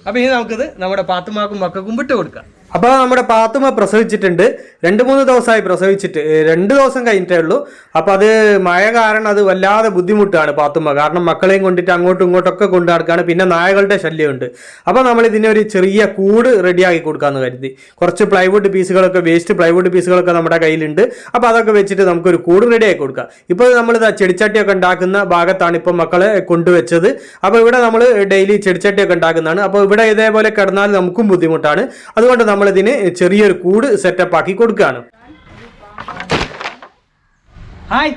അപ്പോൾ ഇനി നമുക്കിത് നമ്മുടെ പാത്തുമാക്കും മക്കൾക്കും വിട്ടു കൊടുക്കാം. അപ്പോൾ നമ്മുടെ പാത്തുമ്മ പ്രസവിച്ചിട്ടുണ്ട്. 2-3 ദിവസമായി പ്രസവിച്ചിട്ട്, 2 ദിവസം കഴിഞ്ഞിട്ടേ ഉള്ളൂ. അപ്പോൾ അത് മഴ കാരണം അത് വല്ലാതെ ബുദ്ധിമുട്ടാണ് പാത്തുമ്മ. കാരണം മക്കളെയും കൊണ്ടിട്ട് അങ്ങോട്ടും ഇങ്ങോട്ടൊക്കെ കൊണ്ടു നടക്കുകയാണ്. പിന്നെ നായകളുടെ ശല്യമുണ്ട്. അപ്പോൾ നമ്മൾ ഇതിനൊരു ചെറിയ കൂട് റെഡിയാക്കി കൊടുക്കാമെന്ന് കരുതി. കുറച്ച് പ്ലൈവുഡ് പീസുകളൊക്കെ, വേസ്റ്റ് പ്ലൈവുഡ് പീസുകളൊക്കെ നമ്മുടെ കയ്യിലുണ്ട്. അപ്പോൾ അതൊക്കെ വെച്ചിട്ട് നമുക്കൊരു കൂട് റെഡിയാക്കി കൊടുക്കാം. ഇപ്പോൾ നമ്മളിത് ചെടിച്ചട്ടിയൊക്കെ ഉണ്ടാക്കുന്ന ഭാഗത്താണ് ഇപ്പോൾ മക്കളെ കൊണ്ടുവച്ചത്. അപ്പോൾ ഇവിടെ നമ്മൾ ഡെയിലി ചെടിച്ചട്ടിയൊക്കെ ഉണ്ടാക്കുന്നതാണ്. അപ്പോൾ ഇവിടെ ഇതേപോലെ കിടന്നാൽ നമുക്കും ബുദ്ധിമുട്ടാണ്. അതുകൊണ്ട് ഇതിന് ചെറിയൊരു കൂട് സെറ്റപ്പ് ആക്കി കൊടുക്കുകയാണ്. ഹായ്,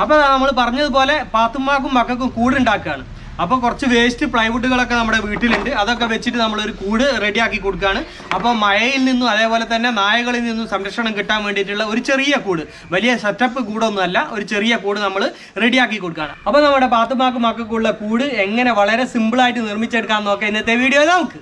അപ്പോൾ നമ്മൾ പറഞ്ഞതുപോലെ പാത്തുമ്മാക്കും മക്കൾക്കും കൂട് ഉണ്ടാക്കുകയാണ്. അപ്പോൾ കുറച്ച് വേസ്റ്റ് പ്ലൈവുഡുകളൊക്കെ നമ്മുടെ വീട്ടിലുണ്ട്. അതൊക്കെ വെച്ചിട്ട് നമ്മളൊരു കൂട് റെഡിയാക്കി കൊടുക്കുകയാണ്. അപ്പോൾ മഴയിൽ നിന്നും അതേപോലെ തന്നെ നായകളിൽ നിന്നും സംരക്ഷണം കിട്ടാൻ വേണ്ടിയിട്ടുള്ള ഒരു ചെറിയ കൂട്, വലിയ സെറ്റപ്പ് കൂടൊന്നുമല്ല, ഒരു ചെറിയ കൂട് നമ്മൾ റെഡിയാക്കി കൊടുക്കുകയാണ്. അപ്പോൾ നമ്മുടെ പാത്തുമ്മാക്കും മക്കൾക്കുള്ള കൂട് എങ്ങനെ വളരെ സിമ്പിളായിട്ട് നിർമ്മിച്ചെടുക്കാൻ നോക്കാം ഇന്നത്തെ വീഡിയോ നമുക്ക്.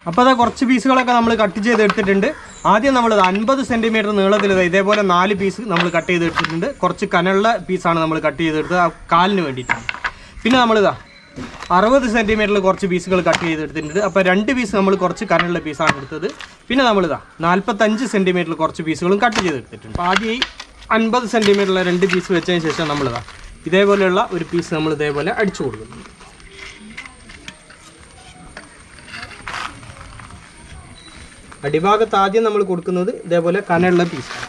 അപ്പോൾ അത് കുറച്ച് പീസുകളൊക്കെ നമ്മൾ കട്ട് ചെയ്തെടുത്തിട്ടുണ്ട്. ആദ്യം നമ്മൾ 50 സെൻറ്റിമീറ്റർ നീളത്തിൽ ഇതേപോലെ 4 പീസ് നമ്മൾ കട്ട് ചെയ്തെടുത്തിട്ടുണ്ട്. കുറച്ച് കനമുള്ള പീസാണ് നമ്മൾ കട്ട് ചെയ്തെടുത്തത്, ആ കാലിന് വേണ്ടിയിട്ടാണ്. പിന്നെ നമ്മളിതാ 60 സെൻറ്റിമീറ്ററിൽ കുറച്ച് പീസുകൾ കട്ട് ചെയ്തെടുത്തിട്ടുണ്ട്. അപ്പോൾ 2 പീസ് നമ്മൾ കുറച്ച് കനമുള്ള പീസാണ് എടുത്തത്. പിന്നെ നമ്മളിതാ 45 സെൻറ്റിമീറ്ററിൽ കുറച്ച് പീസുകളും കട്ട് ചെയ്തെടുത്തിട്ടുണ്ട്. അപ്പോൾ ആദ്യം ഈ 50 സെൻറ്റിമീറ്ററിലെ 2 പീസ് വെച്ചതിന് ശേഷം നമ്മളിതാ ഇതേപോലെയുള്ള ഒരു പീസ് നമ്മൾ ഇതേപോലെ അടിച്ചു കൊടുക്കുന്നു. അടിഭാഗത്ത് ആദ്യം നമ്മൾ കൊടുക്കുന്നത് ഇതേപോലെ കനമുള്ള പീസാണ്.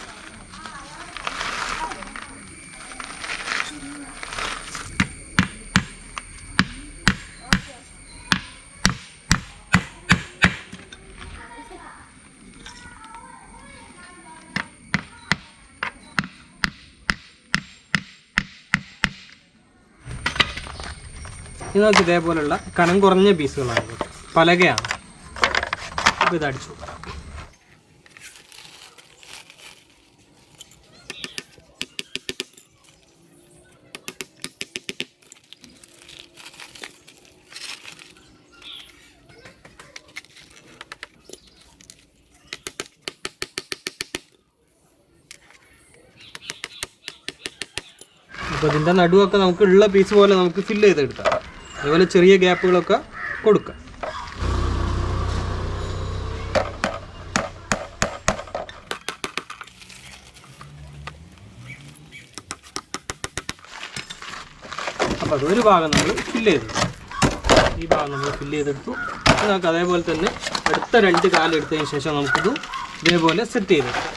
ഇത് നമുക്ക് ഇതേപോലെയുള്ള കനം കുറഞ്ഞ പീസുകളാണ്, പലകയാണ്. അപ്പോൾ ഇത് അടിച്ചു. അപ്പോൾ ഇതിൻ്റെ നടുവൊക്കെ നമുക്ക് ഉള്ള പീസ് പോലെ നമുക്ക് ഫില്ല് ചെയ്തെടുക്കാം. അതുപോലെ ചെറിയ ഗ്യാപ്പുകളൊക്കെ കൊടുക്കാം. അപ്പോൾ അതൊരു ഭാഗം നമ്മൾ ഫില്ല് ചെയ്തെടുത്തു. ഈ ഭാഗം നമ്മൾ ഫില്ല് ചെയ്തെടുത്തു. നമുക്ക് അതേപോലെ തന്നെ അടുത്ത 2 കാലെടുത്തതിന് ശേഷം നമുക്കിത് ഇതേപോലെ സെറ്റ് ചെയ്തെടുക്കാം.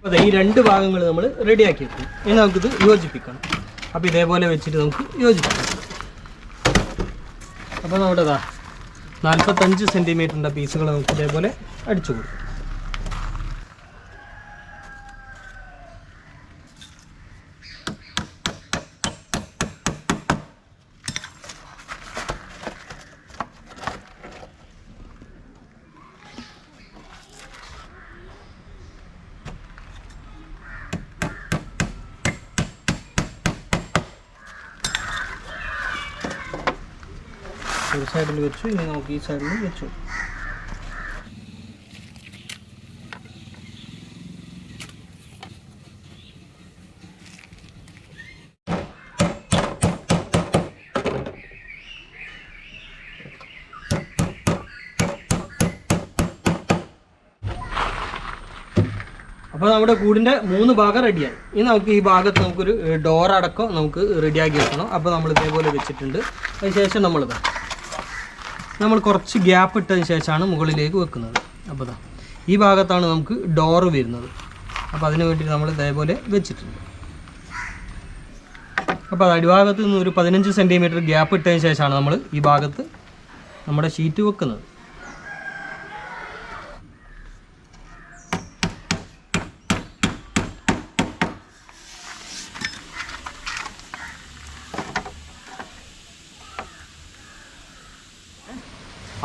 അതെ, ഈ 2 ഭാഗങ്ങൾ നമ്മൾ റെഡിയാക്കി വെക്കും. ഇനി നമുക്കിത് യോജിപ്പിക്കണം. അപ്പോൾ ഇതേപോലെ വെച്ചിട്ട് നമുക്ക് യോജിപ്പിക്കാം. അപ്പോൾ നമ്മുടെ 45 സെൻറ്റിമീറ്ററിൻ്റെ പീസുകൾ നമുക്ക് ഇതേപോലെ അടിച്ചു കൊടുക്കും. ഒരു സൈഡിൽ വെച്ചു. ഇനി നമുക്ക് ഈ സൈഡിൽ വെച്ചു. അപ്പോൾ നമ്മുടെ കൂടിൻ്റെ 3 ഭാഗം റെഡിയായി. ഇനി നമുക്ക് ഈ ഭാഗത്ത് നമുക്കൊരു ഡോറടക്കം നമുക്ക് റെഡിയാക്കി വെക്കണം. അപ്പോൾ നമ്മൾ ഇതേപോലെ വെച്ചിട്ടുണ്ട്. അതിനുശേഷം നമ്മൾ കുറച്ച് ഗ്യാപ്പ് ഇട്ടതിന് ശേഷമാണ് മുകളിലേക്ക് വെക്കുന്നത്. അപ്പോൾ ഈ ഭാഗത്താണ് നമുക്ക് ഡോറ് വരുന്നത്. അപ്പോൾ അതിന് വേണ്ടിയിട്ട് നമ്മൾ ഇതേപോലെ വെച്ചിട്ടുണ്ട്. അപ്പോൾ അത് അടിഭാഗത്ത് നിന്ന് ഒരു 15 സെൻറ്റിമീറ്റർ ഗ്യാപ്പ് ഇട്ടതിന് ശേഷമാണ് നമ്മൾ ഈ ഭാഗത്ത് നമ്മുടെ ഷീറ്റ് വെക്കുന്നത്.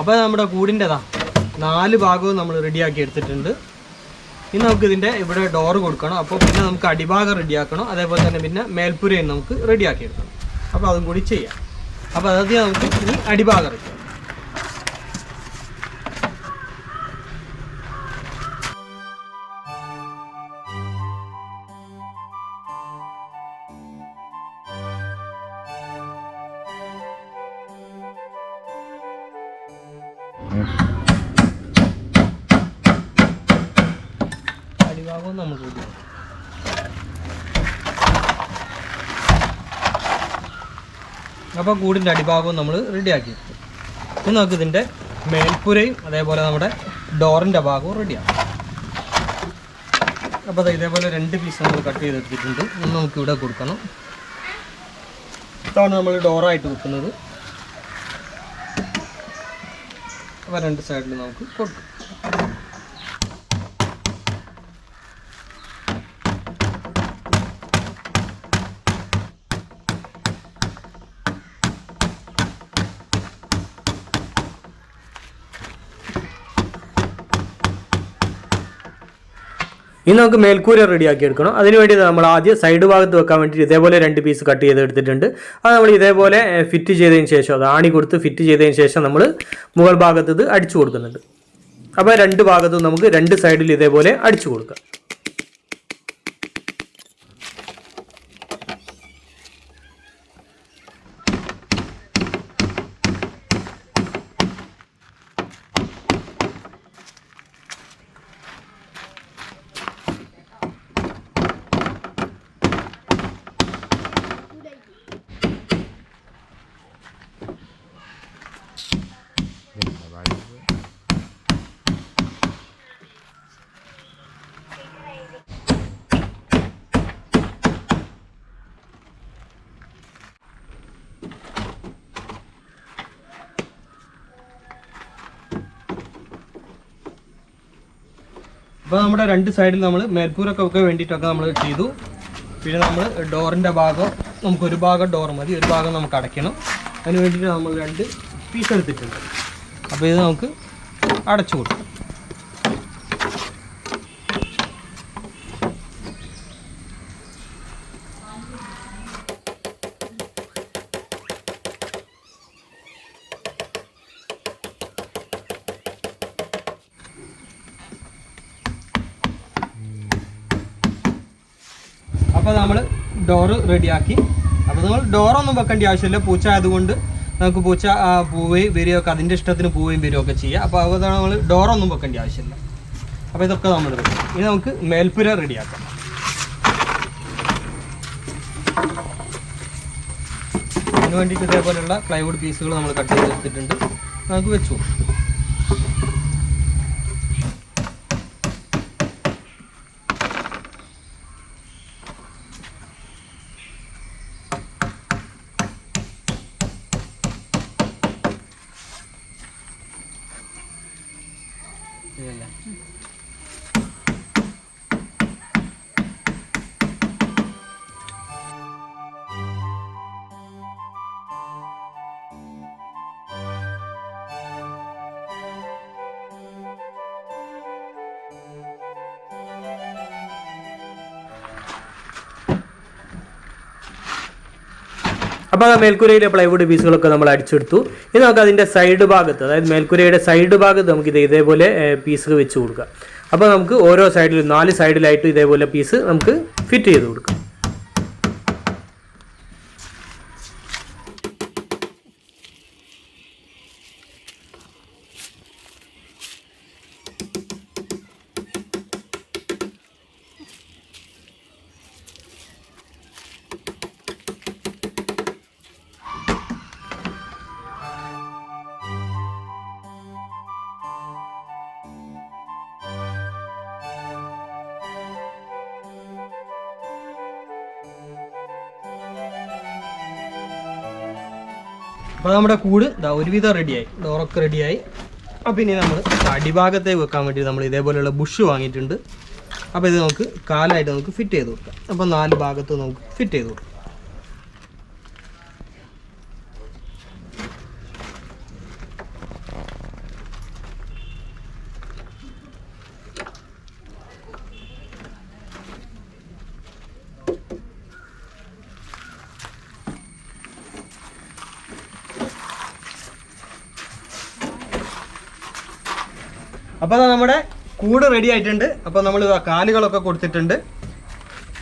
അപ്പോൾ നമ്മുടെ കൂടിൻ്റെതാ 4 ഭാഗവും നമ്മൾ റെഡിയാക്കി എടുത്തിട്ടുണ്ട്. ഇനി നമുക്ക് ഇതിൻ്റെ ഇവിടെ ഡോറ് കൊടുക്കണം. അപ്പോൾ പിന്നെ നമുക്ക് അടിഭാഗം റെഡിയാക്കണം. അതേപോലെ തന്നെ പിന്നെ മേൽപ്പുരയും നമുക്ക് റെഡിയാക്കി എടുക്കണം. അപ്പോൾ അതും കൂടി ചെയ്യാം. അപ്പോൾ അതാദ്യം നമുക്ക് ഇനി അടിഭാഗം റെഡിയാക്കാം. അടിഭാഗവും നമുക്ക് റെഡിയാക്കാം. അപ്പോൾ കൂടിൻ്റെ അടിഭാഗവും നമ്മൾ റെഡിയാക്കി. ഇനി നമുക്ക് ഇതിൻ്റെ മേൽപ്പുരയും അതേപോലെ നമ്മുടെ ഡോറിൻ്റെ ഭാഗവും റെഡിയാക്കാം. അപ്പോൾ അത് ഇതേപോലെ 2 പീസ് നമ്മൾ കട്ട് ചെയ്തെടുത്തിട്ടുണ്ട്. ഒന്ന് നമുക്ക് ഇവിടെ കൊടുക്കണം. ഇതാണ് നമ്മൾ ഡോറായിട്ട് വെക്കുന്നത്. അപ്പോൾ 2 സൈഡിൽ നമുക്ക് കൊടുക്കാം. ഇനി നമുക്ക് മേൽക്കൂര റെഡിയാക്കി എടുക്കണം. അതിനുവേണ്ടി നമ്മൾ ആദ്യം സൈഡ് ഭാഗത്ത് വെക്കാൻ വേണ്ടിയിട്ട് ഇതേപോലെ 2 പീസ് കട്ട് ചെയ്ത് എടുത്തിട്ടുണ്ട്. അത് നമ്മൾ ഇതേപോലെ ഫിറ്റ് ചെയ്തതിന് ശേഷം, അത് ആണി കൊടുത്ത് ഫിറ്റ് ചെയ്തതിന് ശേഷം നമ്മൾ മുകൾ ഭാഗത്ത് ഇത് അടിച്ചു കൊടുക്കുന്നുണ്ട്. അപ്പോൾ 2 ഭാഗത്തും നമുക്ക് 2 സൈഡിൽ ഇതേപോലെ അടിച്ചു കൊടുക്കാം. അപ്പോൾ നമ്മുടെ 2 സൈഡിൽ നമ്മൾ മേൽപ്പൂരൊക്കെ വെക്കാൻ വേണ്ടിയിട്ടൊക്കെ നമ്മൾ ചെയ്തു. പിന്നെ നമ്മൾ ഡോറിൻ്റെ ഭാഗം നമുക്കൊരു ഭാഗം ഡോർ മതി, ഒരു ഭാഗം നമുക്ക് അടയ്ക്കണം. അതിന് വേണ്ടിയിട്ട് നമ്മൾ 2 പീസ് എടുത്തിട്ടുണ്ട്. അപ്പോൾ ഇത് നമുക്ക് അടച്ചു കൊടുക്കാം. അപ്പോൾ നമ്മൾ ഡോറ് റെഡിയാക്കി. അപ്പോൾ നമ്മൾ ഡോറൊന്നും വെക്കേണ്ട ആവശ്യമില്ല. പൂച്ച ആയതുകൊണ്ട് നമുക്ക് പൂച്ച പോവുകയും വരികയൊക്കെ അതിൻ്റെ ഇഷ്ടത്തിന് പോവുകയും വരികയൊക്കെ ചെയ്യുക. അപ്പോൾ അതുകൊണ്ട് നമ്മൾ ഡോറൊന്നും വെക്കേണ്ട ആവശ്യമില്ല. അപ്പോൾ ഇതൊക്കെ നമ്മൾ റെഡി. ഇനി നമുക്ക് മേൽപ്പുര റെഡിയാക്കാം. അതിന് വേണ്ടിയിട്ട് ഇതേപോലെയുള്ള പ്ലൈവുഡ് പീസുകൾ നമ്മൾ കട്ട് ചെയ്തെടുത്തിട്ടുണ്ട്. നമുക്ക് വെച്ചു. അപ്പോൾ ആ മേൽക്കൂരയിലെ പ്ലൈവുഡ് പീസുകളൊക്കെ നമ്മൾ അടിച്ചെടുത്തു. ഇനി നമുക്ക് അതിൻ്റെ സൈഡ് ഭാഗത്ത്, അതായത് മേൽക്കൂരയുടെ സൈഡ് ഭാഗത്ത് നമുക്ക് ഇതേപോലെ പീസ് വെച്ച് കൊടുക്കാം. അപ്പോൾ നമുക്ക് ഓരോ സൈഡിലും 4 സൈഡിലായിട്ട് ഇതേപോലെ പീസ് നമുക്ക് ഫിറ്റ് ചെയ്ത് കൊടുക്കാം. അപ്പോൾ നമ്മുടെ കൂട് ഇതാ ഒരുവിധം റെഡിയായി, ഡോറൊക്കെ റെഡിയായി. അപ്പോൾ ഇനി നമ്മൾ അടിഭാഗത്തേക്ക് വെക്കാൻ വേണ്ടി നമ്മൾ ഇതേപോലെയുള്ള ബുഷ് വാങ്ങിയിട്ടുണ്ട്. അപ്പോൾ ഇത് നമുക്ക് കാലായിട്ട് നമുക്ക് ഫിറ്റ് ചെയ്ത് കൊടുക്കാം. അപ്പോൾ 4 ഭാഗത്ത് നമുക്ക് ഫിറ്റ് ചെയ്ത് കൊടുക്കാം. അപ്പോൾ നമ്മുടെ കൂട് റെഡി ആയിട്ടുണ്ട്. അപ്പോൾ നമ്മൾ കാലുകളൊക്കെ കൊടുത്തിട്ടുണ്ട്.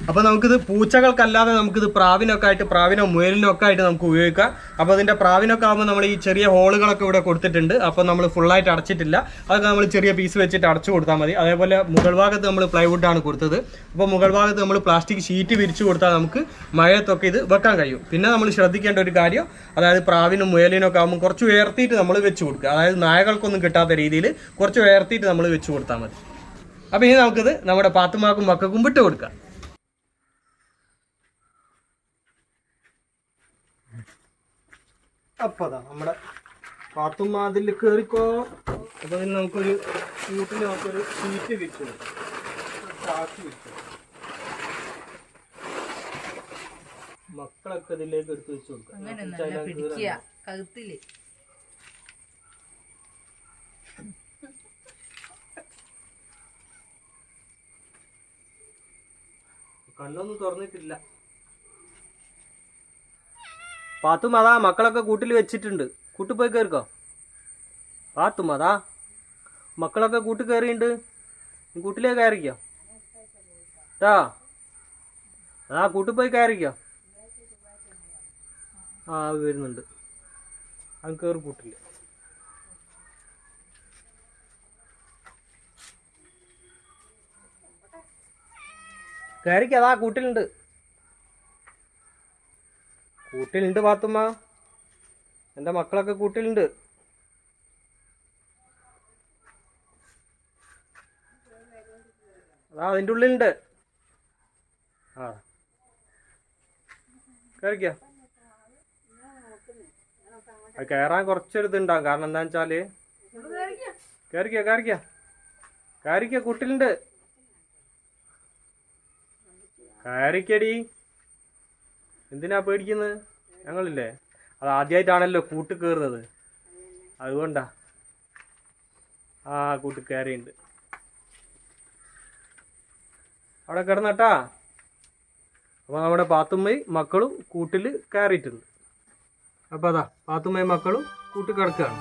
അപ്പോൾ നമുക്കിത് പൂച്ചകൾക്കല്ലാതെ നമുക്കിത് പ്രാവിനൊക്കെ ആയിട്ട്, പ്രാവിനോ മുയലിനോ ഒക്കെ ആയിട്ട് നമുക്ക് ഉപയോഗിക്കാം. അപ്പോൾ അതിൻ്റെ പ്രാവിനൊക്കെ ആകുമ്പോൾ നമ്മൾ ഈ ചെറിയ ഹോളുകളൊക്കെ ഇവിടെ കൊടുത്തിട്ടുണ്ട്. അപ്പോൾ നമ്മൾ ഫുള്ളായിട്ട് അടച്ചിട്ടില്ല, അതൊക്കെ നമ്മൾ ചെറിയ പീസ് വെച്ചിട്ട് അടച്ചു കൊടുത്താൽ മതി. അതേപോലെ മുകൾ ഭാഗത്ത് നമ്മൾ പ്ലൈവുഡാണ് കൊടുത്തത്. അപ്പോൾ മുകൾ ഭാഗത്ത് നമ്മൾ പ്ലാസ്റ്റിക് ഷീറ്റ് വിരിച്ചു കൊടുത്താൽ നമുക്ക് മഴയത്തൊക്കെ ഇത് വെക്കാൻ കഴിയും. പിന്നെ നമ്മൾ ശ്രദ്ധിക്കേണ്ട ഒരു കാര്യം, അതായത് പ്രാവിനും മുയലിനും ഒക്കെ ആകുമ്പോൾ കുറച്ച് ഉയർത്തിയിട്ട് നമ്മൾ വെച്ച് കൊടുക്കുക. അതായത് നായകൾക്കൊന്നും കിട്ടാത്ത രീതിയിൽ കുറച്ച് ഉയർത്തിയിട്ട് നമ്മൾ വെച്ച് കൊടുത്താൽ മതി. അപ്പോൾ ഇനി നമുക്കിത് നമ്മുടെ പാത്തുമാക്കും മക്കൾക്കും വിട്ട് കൊടുക്കാം. അപ്പോൾ അതാ നമ്മുടെ പാത്തുമ്മ അതിൽ കയറിക്കോ. അപ്പോൾ അതിന് നമുക്കൊരു കൂട്ടിൽ നമുക്കൊരു ഷീറ്റ് വിരിച്ചു കൊടുക്കാം. മക്കളൊക്കെ ഇതിലേക്ക് എടുത്ത് വെച്ച് കൊടുക്കാം. കണ്ണൊന്നും തുറന്നിട്ടില്ല. പാത്തും അതാ മക്കളൊക്കെ കൂട്ടിൽ വെച്ചിട്ടുണ്ട്. കൂട്ടിൽ പോയി കയറിക്കോ. പാത്തും അതാ മക്കളൊക്കെ കൂട്ടിൽ കയറിയിട്ടുണ്ട്. കൂട്ടിലേ കയറിക്കോ. ആ കൂട്ടിൽ പോയി കയറിക്കോ. ആ വരുന്നുണ്ട്. അത് കയറി കൂട്ടില്ല. കയറിക്കോ. അതാ കൂട്ടിലുണ്ട്. കൂട്ടിലുണ്ട് പാത്തുമ്മ. എൻ്റെ മക്കളൊക്കെ കൂട്ടിലുണ്ട്. അതാ അതിൻ്റെ ഉള്ളിലുണ്ട്. ആ കയറിക്കോ. അത് കയറാൻ കുറച്ചൊരിതുണ്ടാവും. കാരണം എന്താ വെച്ചാല് കയറിക്കോ കയറിക്കോ കയറിക്കോ. കൂട്ടിലുണ്ട്. കയറിക്കടി. എന്തിനാ പേടിക്കുന്നത്? ഞങ്ങളില്ലേ, അത് ആദ്യമായിട്ടാണല്ലോ കൂട്ട് കയറുന്നത്, അതുകൊണ്ടാ. ആ കൂട്ട് കയറിയുണ്ട്. അവിടെ കിടന്നട്ടാ. അപ്പോൾ നമ്മുടെ പാത്തുമ്മയും മക്കളും കൂട്ടിൽ കയറിയിട്ടുണ്ട്. അപ്പോൾ അതാ പാത്തുമ്മയും മക്കളും കൂട്ടിൽ കിടക്കുകയാണ്.